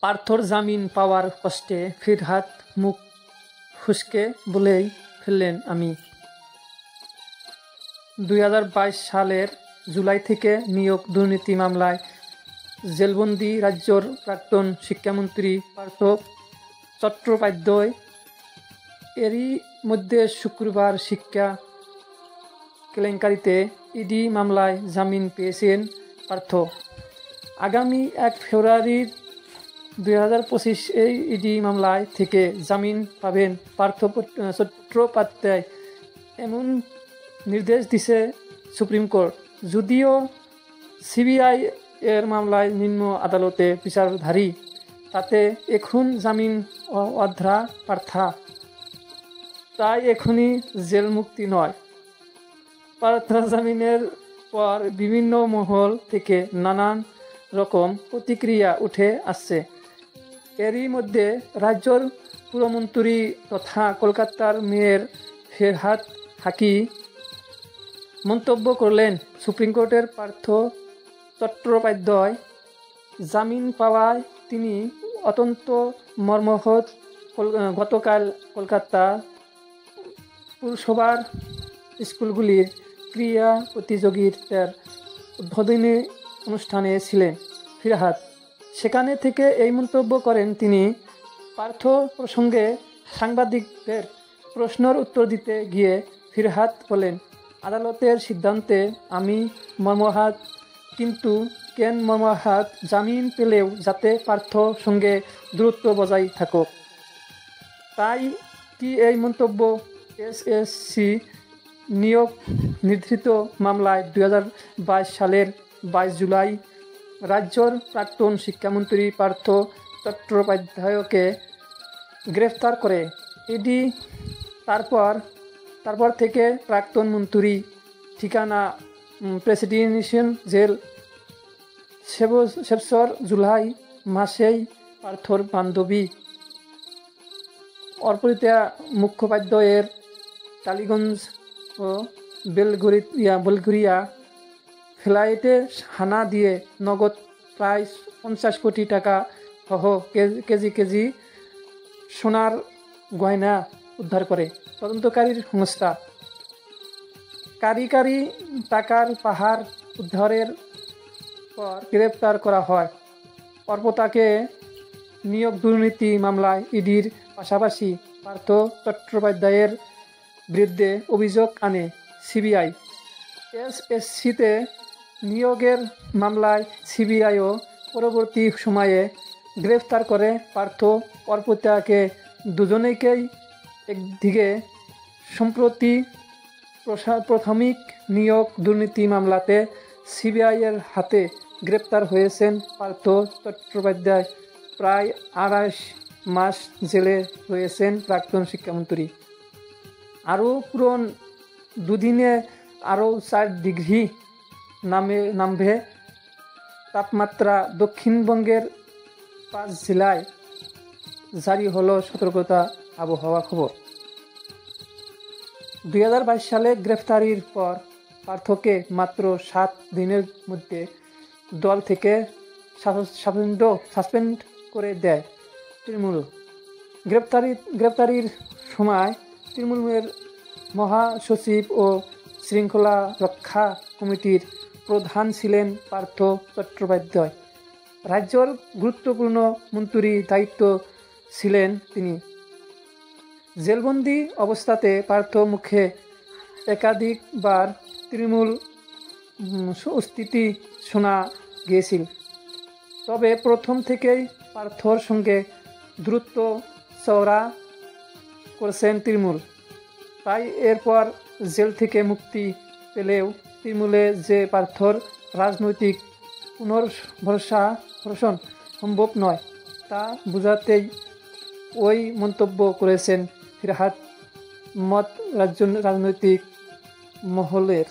পার্থর জামিন পাওয়ার কষ্টে ফিরহাদ মুখ ফুসকে বলেই ফেললেন, আমি 2022 সালের জুলাই থেকে নিয়োগ দুর্নীতি মামলায় জেলবন্দি রাজ্যর প্রাক্তন শিক্ষামন্ত্রী পার্থ চট্টোপাধ্যায়। এরই মধ্যে শুক্রবার শিক্ষা কেলেঙ্কারিতে ইডি মামলায় জামিন পেয়েছেন পার্থ। আগামী 1 ফেব্রুয়ারি 2025 এই ইডি মামলায় থেকে জামিন পাবেন পার্থ চট্টোপাধ্যায়, এমন নির্দেশ দিছে সুপ্রিম কোর্ট। যদিও সিবিআই এর মামলায় নিম্ন আদালতে বিচারধারী, তাতে এখন জামিন অধ্রা পার্থা, তাই এখনই জেল মুক্তি নয়। পার্থ জামিনের পর বিভিন্ন মহল থেকে নানান রকম প্রতিক্রিয়া উঠে আসছে। এরই মধ্যে রাজ্যের পুরমন্ত্রী তথা কলকাতার মেয়র ফিরহাদ হাকিম মন্তব্য করলেন, সুপ্রিম কোর্টের পার্থ চট্টোপাধ্যায় জামিন পাওয়ায় তিনি অত্যন্ত মর্মাহত। গতকাল কলকাতা পুরসভার স্কুলগুলির ক্রীড়া প্রতিযোগিতার উদ্বোধনী অনুষ্ঠানে ছিলেন ফিরহাদ। সেখানে থেকে এই মন্তব্য করেন তিনি। পার্থ প্রসঙ্গে সাংবাদিকদের প্রশ্নের উত্তর দিতে গিয়ে ফিরহাদ বলেন, আদালতের সিদ্ধান্তে আমি মর্মাহত, কিন্তু কেন মর্মাহত? জামিন পেলেও যাতে পার্থ সঙ্গে দূরত্ব বজায় থাকুক, তাই কি এই মন্তব্য? এসএসসি নিয়োগ নির্ধারিত মামলায় 2022 সালের 22 জুলাই রাজ্যের প্রাক্তন শিক্ষামন্ত্রী পার্থ চট্টোপাধ্যায়কে গ্রেফতার করে ইডি। তারপর থেকে প্রাক্তন মন্ত্রী ঠিকানা প্রেসিডেন্সিয়াল জেল। 7 জুলাই মাসেই পার্থর বান্ধবী অর্পিতা মুখোপাধ্যায়ের টালিগঞ্জ ও বেলঘরিয়া ফ্লাইটে হানা দিয়ে নগদ প্রায় 50 কোটি টাকা সহ কেজি সোনার গয়না উদ্ধার করে তদন্তকারী সংস্থা। কারিগরি টাকার পাহাড় উদ্ধারের পর গ্রেপ্তার করা হয়। অর্পিতাকে নিয়োগ দুর্নীতি মামলায় ইডির পাশাপাশি পার্থ চট্টোপাধ্যায়ের বিরুদ্ধে অভিযোগ আনে সিবিআই। এসএসসিতে নিয়োগের মামলায় সিবিআইও পরবর্তী সময়ে গ্রেফতার করে পার্থ অর্পিতাকে। দুজনেকেই একদিকে সম্প্রতি প্রাথমিক নিয়োগ দুর্নীতি মামলাতে সিবিআইয়ের হাতে গ্রেপ্তার হয়েছেন পার্থ চট্টোপাধ্যায়। প্রায় 2.5 মাস জেলে রয়েছেন প্রাক্তন শিক্ষামন্ত্রী। আরও পুরন দুদিনে আরও 4 ডিগ্রি নামবে তাপমাত্রা। দক্ষিণবঙ্গের 5 জেলায় জারি হলো সতর্কতা। আবহাওয়া খবর। 2022 সালে গ্রেফতারির পর পার্থকে মাত্র 7 দিনের মধ্যে দল থেকে সাসপেন্ড করে দেয় তৃণমূল। গ্রেফতারির সময় তৃণমূলের মহাসচিব ও শৃঙ্খলা রক্ষা কমিটির প্রধান ছিলেন পার্থ চট্টোপাধ্যায়। রাজ্যের গুরুত্বপূর্ণ মন্ত্রী দায়িত্ব ছিলেন তিনি। জেলবন্দি অবস্থাতে পার্থ মুখে একাধিকবার তৃণমূল স্থিতি শোনা গিয়েছিল। তবে প্রথম থেকেই পার্থর সঙ্গে দূরত্ব চওড়া করেছেন তৃণমূল। তাই এরপর জেল থেকে মুক্তি পেলেও তৃণমূলে যে পার্থর রাজনৈতিক পুনর্বাসন সম্ভব নয় তা বোঝাতেই ওই মন্তব্য করেছেন ফিরহাদ। মত রাজনৈতিক মহলের।